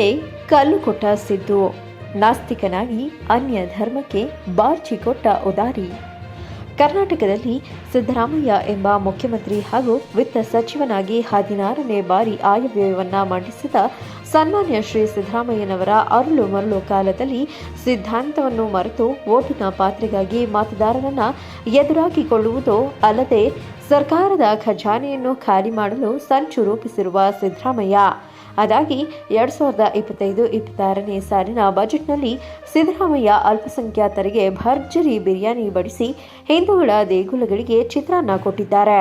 ಧರ್ಮಕ್ಕೆ ಕಲ್ಲು ಕೊಟ್ಟ ಸಿದ್ದು, ನಾಸ್ತಿಕನಾಗಿ ಅನ್ಯ ಧರ್ಮಕ್ಕೆ ಬಾರ್ಚಿ ಕೊಟ್ಟ ಉದಾರಿ. ಕರ್ನಾಟಕದಲ್ಲಿ ಸಿದ್ದರಾಮಯ್ಯ ಎಂಬ ಮುಖ್ಯಮಂತ್ರಿ ಹಾಗೂ ವಿತ್ತ ಸಚಿವನಾಗಿ 16ನೇ ಬಾರಿ ಆಯವ್ಯಯವನ್ನ ಮಂಡಿಸಿದ ಸನ್ಮಾನ್ಯ ಶ್ರೀ ಸಿದ್ದರಾಮಯ್ಯನವರ ಅರಳು ಮರಳು ಕಾಲದಲ್ಲಿ ಸಿದ್ಧಾಂತವನ್ನು ಮರೆತು ಓಟಿನ ಪಾತ್ರೆಗಾಗಿ ಮತದಾರರನ್ನ ಎದುರಾಗಿಕೊಳ್ಳುವುದೋ ಅಲ್ಲದೆ ಸರ್ಕಾರದ ಖಜಾನೆಯನ್ನು ಖಾಲಿ ಮಾಡಲು ಸಂಚು ರೂಪಿಸಿರುವ ಸಿದ್ದರಾಮಯ್ಯ ಅದಾಗಿ 2025-26ನೇ ಸಾಲಿನ ಬಜೆಟ್ನಲ್ಲಿ ಸಿದ್ದರಾಮಯ್ಯ ಅಲ್ಪಸಂಖ್ಯಾತರಿಗೆ ಭರ್ಜರಿ ಬಿರಿಯಾನಿ ಬಡಿಸಿ ಹಿಂದೂಗಳ ದೇಗುಲಗಳಿಗೆ ಚಿತ್ರಾನ್ನ ಕೊಟ್ಟಿದ್ದಾರೆ.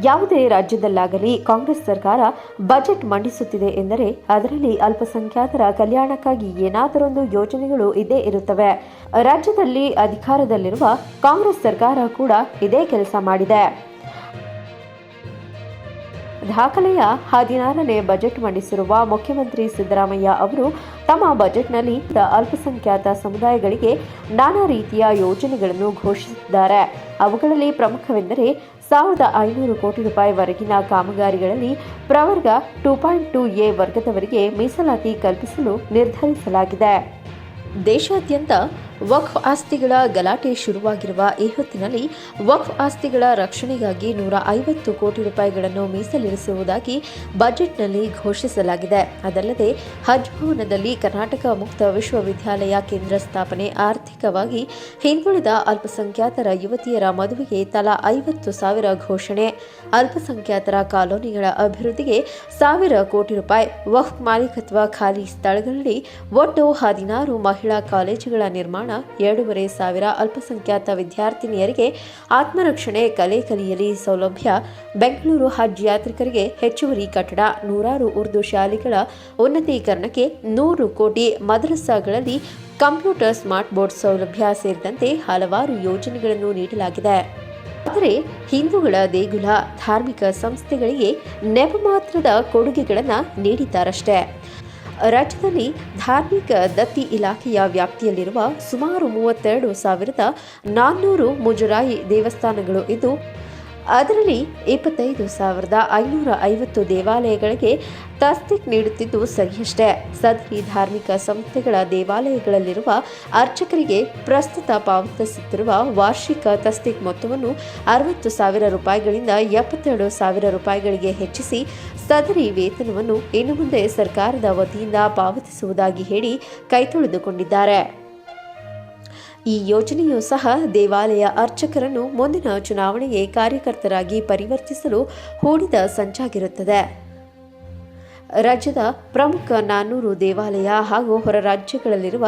ಯಾವುದೇ ರಾಜ್ಯದಲ್ಲಾಗಲಿ ಕಾಂಗ್ರೆಸ್ ಸರ್ಕಾರ ಬಜೆಟ್ ಮಂಡಿಸುತ್ತಿದೆ ಎಂದರೆ ಅದರಲ್ಲಿ ಅಲ್ಪಸಂಖ್ಯಾತರ ಕಲ್ಯಾಣಕ್ಕಾಗಿ ಏನಾದರೊಂದು ಯೋಜನೆಗಳು ಇದ್ದೇ ಇರುತ್ತವೆ. ರಾಜ್ಯದಲ್ಲಿ ಅಧಿಕಾರದಲ್ಲಿರುವ ಕಾಂಗ್ರೆಸ್ ಸರ್ಕಾರ ಕೂಡ ಇದೇ ಕೆಲಸ ಮಾಡಿದೆ. ದಾಖಲೆಯ 16ನೇ ಬಜೆಟ್ ಮಂಡಿಸಿರುವ ಮುಖ್ಯಮಂತ್ರಿ ಸಿದ್ದರಾಮಯ್ಯ ಅವರು ತಮ್ಮ ಬಜೆಟ್ನಲ್ಲಿ ಅಲ್ಪಸಂಖ್ಯಾತ ಸಮುದಾಯಗಳಿಗೆ ನಾನಾ ರೀತಿಯ ಯೋಜನೆಗಳನ್ನು ಘೋಷಿಸಿದ್ದಾರೆ. ಅವುಗಳಲ್ಲಿ ಪ್ರಮುಖವೆಂದರೆ 1500 ಕೋಟಿ ರೂಪಾಯಿ ವರೆಗಿನ ಕಾಮಗಾರಿಗಳಲ್ಲಿ ಪ್ರವರ್ಗ 2.2A ವರ್ಗದವರಿಗೆ ಮೀಸಲಾತಿ ಕಲ್ಪಿಸಲು ನಿರ್ಧರಿಸಲಾಗಿದೆ. ದೇಶಾದ್ಯಂತ ವಕ್ಫ್ ಆಸ್ತಿಗಳ ಗಲಾಟೆ ಶುರುವಾಗಿರುವ ಈ ಹೊತ್ತಿನಲ್ಲಿ ವಕ್ಫ್ ಆಸ್ತಿಗಳ ರಕ್ಷಣೆಗಾಗಿ 150 ಕೋಟಿ ರೂಪಾಯಿಗಳನ್ನು ಮೀಸಲಿರಿಸುವುದಾಗಿ ಬಜೆಟ್ನಲ್ಲಿ ಘೋಷಿಸಲಾಗಿದೆ. ಅದಲ್ಲದೆ ಹಜ್ ಭವನದಲ್ಲಿ ಕರ್ನಾಟಕ ಮುಕ್ತ ವಿಶ್ವವಿದ್ಯಾಲಯ ಕೇಂದ್ರ ಸ್ಥಾಪನೆ, ಆರ್ಥಿಕವಾಗಿ ಹಿಂದುಳಿದ ಅಲ್ಪಸಂಖ್ಯಾತರ ಯುವತಿಯರ ಮದುವೆಗೆ ತಲಾ 50,000 ಘೋಷಣೆ, ಅಲ್ಪಸಂಖ್ಯಾತರ ಕಾಲೋನಿಗಳ ಅಭಿವೃದ್ಧಿಗೆ 1,000 ಕೋಟಿ ರೂಪಾಯಿ, ವಕ್ಫ್ ಮಾಲೀಕತ್ವ ಖಾಲಿ ಸ್ಥಳಗಳಲ್ಲಿ ಒಟ್ಟು 16 ಮಹಿಳಾ ಕಾಲೇಜುಗಳ ನಿರ್ಮಾಣ, 2,500 ಅಲ್ಪಸಂಖ್ಯಾತ ವಿದ್ಯಾರ್ಥಿನಿಯರಿಗೆ ಆತ್ಮರಕ್ಷಣೆ ಕಲೆ ಕಲಿಯಲಿ ಸೌಲಭ್ಯ, ಬೆಂಗಳೂರು ಹಜ್ ಯಾತ್ರಿಕರಿಗೆ ಹೆಚ್ಚುವರಿ ಕಟ್ಟಡ, 100 ಉರ್ದು ಶಾಲೆಗಳ ಉನ್ನತೀಕರಣಕ್ಕೆ 100 ಕೋಟಿ, ಮದರಸಾಗಳಲ್ಲಿ ಕಂಪ್ಯೂಟರ್ ಸ್ಮಾರ್ಟ್ ಬೋರ್ಡ್ ಸೌಲಭ್ಯ ಸೇರಿದಂತೆ ಹಲವಾರು ಯೋಜನೆಗಳನ್ನು ನೀಡಲಾಗಿದೆ. ಆದರೆ ಹಿಂದೂಗಳ ದೇಗುಲ, ಧಾರ್ಮಿಕ ಸಂಸ್ಥೆಗಳಿಗೆ ನೆಪ ಮಾತ್ರದ ಕೊಡುಗೆಗಳನ್ನು ನೀಡಿದ್ದಾರಷ್ಟೇ. ರಾಜ್ಯದಲ್ಲಿ ಧಾರ್ಮಿಕ ದತ್ತಿ ಇಲಾಖೆಯ ವ್ಯಾಪ್ತಿಯಲ್ಲಿರುವ ಸುಮಾರು 32,400 ಮುಜರಾಯಿ ದೇವಸ್ಥಾನಗಳು ಇದ್ದು ಅದರಲ್ಲಿ 25,550 ದೇವಾಲಯಗಳಿಗೆ ತಸ್ತೀಕ್ ನೀಡುತ್ತಿದ್ದು ಸರಿಯಷ್ಟೇ. ಸದರಿ ಧಾರ್ಮಿಕ ಸಂಸ್ಥೆಗಳ ದೇವಾಲಯಗಳಲ್ಲಿರುವ ಅರ್ಚಕರಿಗೆ ಪ್ರಸ್ತುತ ಪಾವತಿಸುತ್ತಿರುವ ವಾರ್ಷಿಕ ತಸ್ತೀಕ್ ಮೊತ್ತವನ್ನು 60,000 ರೂಪಾಯಿಗಳಿಂದ 72,000 ರೂಪಾಯಿಗಳಿಗೆ ಹೆಚ್ಚಿಸಿ ಸದರಿ ವೇತನವನ್ನು ಇನ್ನು ಮುಂದೆ ಸರ್ಕಾರದ ವತಿಯಿಂದ ಪಾವತಿಸುವುದಾಗಿ ಹೇಳಿ ಕೈತೊಳೆದುಕೊಂಡಿದ್ದಾರೆ. ಈ ಯೋಜನೆಯೂ ಸಹ ದೇವಾಲಯ ಅರ್ಚಕರನ್ನು ಮುಂದಿನ ಚುನಾವಣೆಗೆ ಕಾರ್ಯಕರ್ತರಾಗಿ ಪರಿವರ್ತಿಸಲು ಹೂಡಿದ ಸಂಚಾಗಿರುತ್ತದೆ. ರಾಜ್ಯದ ಪ್ರಮುಖ 400 ದೇವಾಲಯ ಹಾಗೂ ಹೊರ ರಾಜ್ಯಗಳಲ್ಲಿರುವ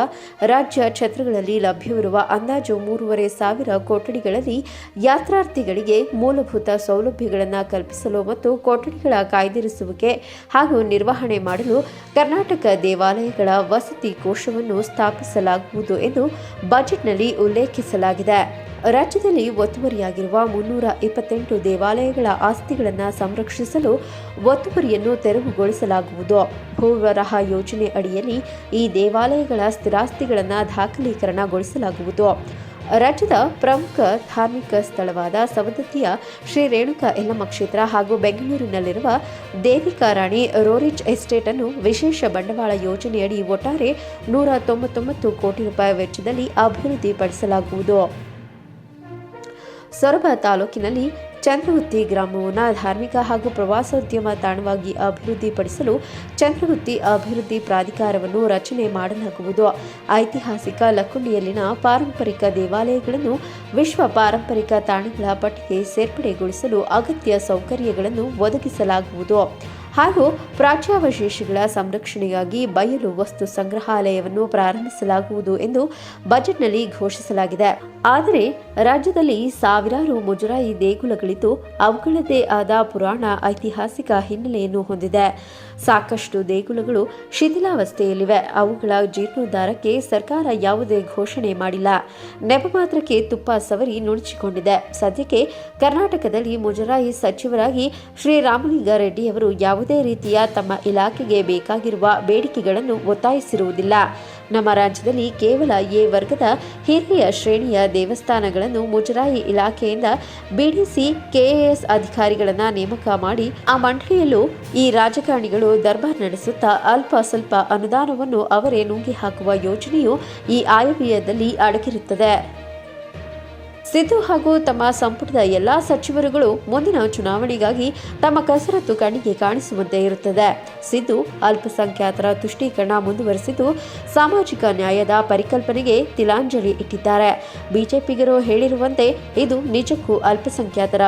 ರಾಜ್ಯ ಛತ್ರಗಳಲ್ಲಿ ಲಭ್ಯವಿರುವ ಅಂದಾಜು 3,500 ಕೊಠಡಿಗಳಲ್ಲಿ ಯಾತ್ರಾರ್ಥಿಗಳಿಗೆ ಮೂಲಭೂತ ಸೌಲಭ್ಯಗಳನ್ನು ಕಲ್ಪಿಸಲು ಮತ್ತು ಕೊಠಡಿಗಳ ಕಾಯ್ದಿರಿಸುವಿಕೆ ಹಾಗೂ ನಿರ್ವಹಣೆ ಮಾಡಲು ಕರ್ನಾಟಕ ದೇವಾಲಯಗಳ ವಸತಿ ಕೋಶವನ್ನು ಸ್ಥಾಪಿಸಲಾಗುವುದು ಎಂದು ಬಜೆಟ್ನಲ್ಲಿ ಉಲ್ಲೇಖಿಸಲಾಗಿದೆ. ರಾಜ್ಯದಲ್ಲಿ ಒತ್ತುವರಿಯಾಗಿರುವ 328 ದೇವಾಲಯಗಳ ಆಸ್ತಿಗಳನ್ನು ಸಂರಕ್ಷಿಸಲು ಒತ್ತುವರಿಯನ್ನು ತೆರವುಗೊಳಿಸಲಾಗುವುದು. ಭೂವರಹ ಯೋಜನೆ ಅಡಿಯಲ್ಲಿ ಈ ದೇವಾಲಯಗಳ ಸ್ಥಿರಾಸ್ತಿಗಳನ್ನು ದಾಖಲೀಕರಣಗೊಳಿಸಲಾಗುವುದು. ರಾಜ್ಯದ ಪ್ರಮುಖ ಧಾರ್ಮಿಕ ಸ್ಥಳವಾದ ಸವದತ್ತಿಯ ಶ್ರೀ ರೇಣುಕಾ ಯಲ್ಲಮ್ಮ ಕ್ಷೇತ್ರ ಹಾಗೂ ಬೆಂಗಳೂರಿನಲ್ಲಿರುವ ದೇವಿಕಾ ರಾಣಿ ರೋರಿಚ್ ಎಸ್ಟೇಟ್ ಅನ್ನು ವಿಶೇಷ ಬಂಡವಾಳ ಯೋಜನೆಯಡಿ ಒಟ್ಟಾರೆ 199 ಕೋಟಿ ರೂಪಾಯಿ ವೆಚ್ಚದಲ್ಲಿ ಅಭಿವೃದ್ಧಿಪಡಿಸಲಾಗುವುದು. ಸೊರಬ ತಾಲೂಕಿನಲ್ಲಿ ಚಂದ್ರಗುತ್ತಿ ಗ್ರಾಮವನ್ನು ಧಾರ್ಮಿಕ ಹಾಗೂ ಪ್ರವಾಸೋದ್ಯಮ ತಾಣವಾಗಿ ಅಭಿವೃದ್ಧಿಪಡಿಸಲು ಚಂದ್ರಗುತ್ತಿ ಅಭಿವೃದ್ಧಿ ಪ್ರಾಧಿಕಾರವನ್ನು ರಚನೆ ಮಾಡಲಾಗುವುದು. ಐತಿಹಾಸಿಕ ಲಕ್ಕುಂಡಿಯಲ್ಲಿನ ಪಾರಂಪರಿಕ ದೇವಾಲಯಗಳನ್ನು ವಿಶ್ವ ಪಾರಂಪರಿಕ ತಾಣಗಳ ಪಟ್ಟಿಗೆ ಸೇರ್ಪಡೆಗೊಳಿಸಲು ಅಗತ್ಯ ಸೌಕರ್ಯಗಳನ್ನು ಒದಗಿಸಲಾಗುವುದು ಹಾಗೂ ಪ್ರಾಚ್ಯಾವಶೇಷಗಳ ಸಂರಕ್ಷಣೆಗಾಗಿ ಬಯಲು ವಸ್ತು ಸಂಗ್ರಹಾಲಯವನ್ನು ಪ್ರಾರಂಭಿಸಲಾಗುವುದು ಎಂದು ಬಜೆಟ್ನಲ್ಲಿ ಘೋಷಿಸಲಾಗಿದೆ. ಆದರೆ ರಾಜ್ಯದಲ್ಲಿ ಸಾವಿರಾರು ಮುಜರಾಯಿ ದೇಗುಲಗಳಿದ್ದು ಅವುಗಳದೇ ಆದ ಪುರಾಣ ಐತಿಹಾಸಿಕ ಹಿನ್ನೆಲೆಯನ್ನು ಹೊಂದಿದೆ. ಸಾಕಷ್ಟು ದೇಗುಲಗಳು ಶಿಥಿಲಾವಸ್ಥೆಯಲ್ಲಿವೆ. ಅವುಗಳ ಜೀರ್ಣೋದ್ಧಾರಕ್ಕೆ ಸರ್ಕಾರ ಯಾವುದೇ ಘೋಷಣೆ ಮಾಡಿಲ್ಲ. ನೆಪ ಮಾತ್ರಕ್ಕೆ ತುಪ್ಪ ಸವರಿ ನುಣುಚಿಕೊಂಡಿದೆ. ಸದ್ಯಕ್ಕೆ ಕರ್ನಾಟಕದಲ್ಲಿ ಮುಜರಾಯಿ ಸಚಿವರಾಗಿ ಶ್ರೀರಾಮಲಿಂಗಾರೆಡ್ಡಿಯವರು ಯಾವುದೇ ಯಾವುದೇ ರೀತಿಯ ತಮ್ಮ ಇಲಾಖೆಗೆ ಬೇಕಾಗಿರುವ ಬೇಡಿಕೆಗಳನ್ನು ಒತ್ತಾಯಿಸಿರುವುದಿಲ್ಲ. ನಮ್ಮ ರಾಜ್ಯದಲ್ಲಿ ಕೇವಲ ಎ ವರ್ಗದ ಹಿರಿಯ ಶ್ರೇಣಿಯ ದೇವಸ್ಥಾನಗಳನ್ನು ಮುಜರಾಯಿ ಇಲಾಖೆಯಿಂದ ಬಿಡಿಸಿ ಕೆಎಎಸ್ ಅಧಿಕಾರಿಗಳನ್ನು ನೇಮಕ ಮಾಡಿ ಆ ಮಂಡಳಿಯಲ್ಲೂ ಈ ರಾಜಕಾರಣಿಗಳು ದರ್ಬಾರ್ ನಡೆಸುತ್ತಾ ಅಲ್ಪ ಸ್ವಲ್ಪ ಅನುದಾನವನ್ನು ಅವರೇ ನುಂಗಿ ಹಾಕುವ ಯೋಜನೆಯು ಈ ಆಯವ್ಯಯದಲ್ಲಿ ಅಡಗಿರುತ್ತದೆ. ಸಿದ್ದು ಹಾಗೂ ತಮ್ಮ ಸಂಪುಟದ ಎಲ್ಲಾ ಸಚಿವರುಗಳು ಮುಂದಿನ ಚುನಾವಣೆಗಾಗಿ ತಮ್ಮ ಕಸರತ್ತು ಕಣ್ಣಿಗೆ ಕಾಣಿಸುವಂತೆ ಇರುತ್ತದೆ. ಸಿದ್ದು ಅಲ್ಪಸಂಖ್ಯಾತರ ತುಷ್ಟೀಕರಣ ಮುಂದುವರೆಸಿದ್ದು ಸಾಮಾಜಿಕ ನ್ಯಾಯದ ಪರಿಕಲ್ಪನೆಗೆ ತಿಲಾಂಜಲಿ ಇಟ್ಟಿದ್ದಾರೆ. ಬಿಜೆಪಿಗರು ಹೇಳಿರುವಂತೆ ಇದು ನಿಜಕ್ಕೂ ಅಲ್ಪಸಂಖ್ಯಾತರ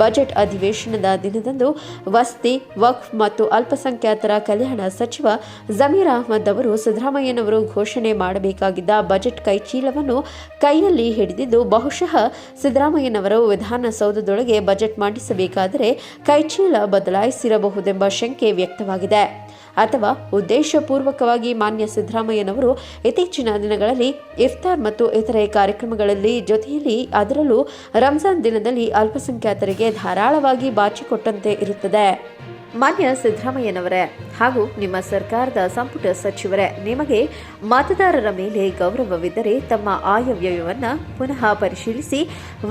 ಬಜೆಟ್ ಅಧಿವೇಶನದ ದಿನದಂದು ವಸತಿ, ವಕ್ಫ್ ಮತ್ತು ಅಲ್ಪಸಂಖ್ಯಾತರ ಕಲ್ಯಾಣ ಸಚಿವ ಜಮೀರ್ ಅಹ್ಮದ್ ಅವರು ಸಿದ್ದರಾಮಯ್ಯನವರು ಘೋಷಣೆ ಮಾಡಬೇಕಾಗಿದ್ದ ಬಜೆಟ್ ಕೈಚೀಲವನ್ನು ಕೈಯಲ್ಲಿ ಹಿಡಿದಿದ್ದು ಬಹುಶಃ ಸಿದ್ದರಾಮಯ್ಯನವರು ವಿಧಾನಸೌಧದೊಳಗೆ ಬಜೆಟ್ ಮಂಡಿಸಬೇಕಾದರೆ ಕೈಚೀಲ ಬದಲಾಯಿಸಿರಬಹುದೆಂಬ ಶಂಕೆ ವ್ಯಕ್ತವಾಗಿದೆ. ಅಥವಾ ಉದ್ದೇಶಪೂರ್ವಕವಾಗಿ ಮಾನ್ಯ ಸಿದ್ದರಾಮಯ್ಯನವರು ಇತ್ತೀಚಿನ ದಿನಗಳಲ್ಲಿ ಇಫ್ತಾರ್ ಮತ್ತು ಇತರೆ ಕಾರ್ಯಕ್ರಮಗಳಲ್ಲಿ ಜೊತೆಯಲ್ಲಿ ಅದರಲ್ಲೂ ರಂಜಾನ್ ದಿನದಲ್ಲಿ ಅಲ್ಪಸಂಖ್ಯಾತರಿಗೆ ಧಾರಾಳವಾಗಿ ಬಾಚಿಕೊಟ್ಟಂತೆ ಇರುತ್ತದೆ. ಮಾನ್ಯ ಸಿದ್ದರಾಮಯ್ಯನವರೇ ಹಾಗೂ ನಿಮ್ಮ ಸರ್ಕಾರದ ಸಂಪುಟ ಸಚಿವರೇ, ನಿಮಗೆ ಮತದಾರರ ಮೇಲೆ ಗೌರವವಿದ್ದರೆ ತಮ್ಮ ಆಯವ್ಯಯವನ್ನು ಪುನಃ ಪರಿಶೀಲಿಸಿ.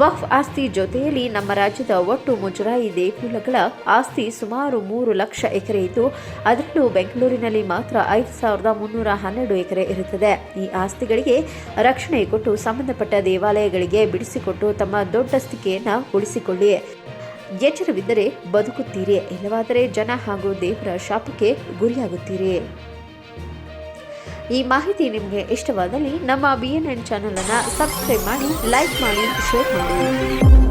ವಕ್ಫ್ ಆಸ್ತಿ ಜೊತೆಯಲ್ಲಿ ನಮ್ಮ ರಾಜ್ಯದ ಒಟ್ಟು ಮುಜರಾಯಿ ದೇಗುಲಗಳ ಆಸ್ತಿ ಸುಮಾರು 3 ಲಕ್ಷ ಎಕರೆ ಇದ್ದು ಅದರಲ್ಲೂ ಬೆಂಗಳೂರಿನಲ್ಲಿ ಮಾತ್ರ 5,312 ಎಕರೆ ಇರುತ್ತದೆ. ಈ ಆಸ್ತಿಗಳಿಗೆ ರಕ್ಷಣೆ ಕೊಟ್ಟು ಸಂಬಂಧಪಟ್ಟ ದೇವಾಲಯಗಳಿಗೆ ಬಿಡಿಸಿಕೊಟ್ಟು ತಮ್ಮ ದೊಡ್ಡಸ್ತಿಕೆಯನ್ನು ಉಳಿಸಿಕೊಳ್ಳಿ. ಎಚ್ಚರವಿದ್ದರೆ ಬದುಕುತ್ತೀರಿ, ಇಲ್ಲವಾದರೆ ಜನ ಹಾಗೂ ದೇವರ ಶಾಪಕ್ಕೆ ಗುರಿಯಾಗುತ್ತೀರಿ. ಈ ಮಾಹಿತಿ ನಿಮಗೆ ಇಷ್ಟವಾದಲ್ಲಿ ನಮ್ಮ BNN ಚಾನೆಲ್ ಅನ್ನು ಸಬ್ಸ್ಕ್ರೈಬ್ ಮಾಡಿ, ಲೈಕ್ ಮಾಡಿ, ಶೇರ್ ಮಾಡಿ.